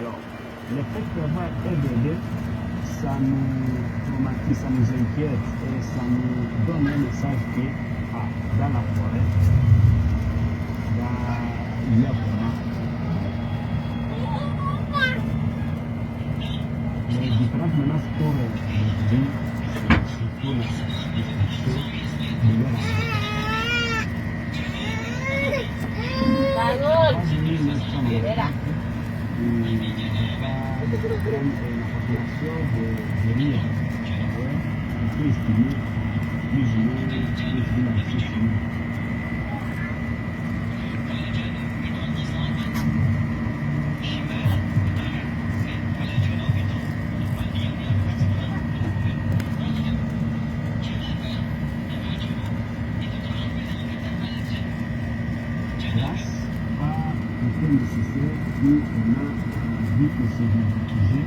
Alors, le fait d'avoir RDD, ça nous traumatise, ça nous inquiète et ça nous donne un message que dans la forêt, il y a vraiment les différentes menaces pour les vies, surtout la destruction de leur la population de rire, on peut estimer plus ou moins la ressource humaine. Grâce à l'état nécessaire qu'on a vu que ces réfugiés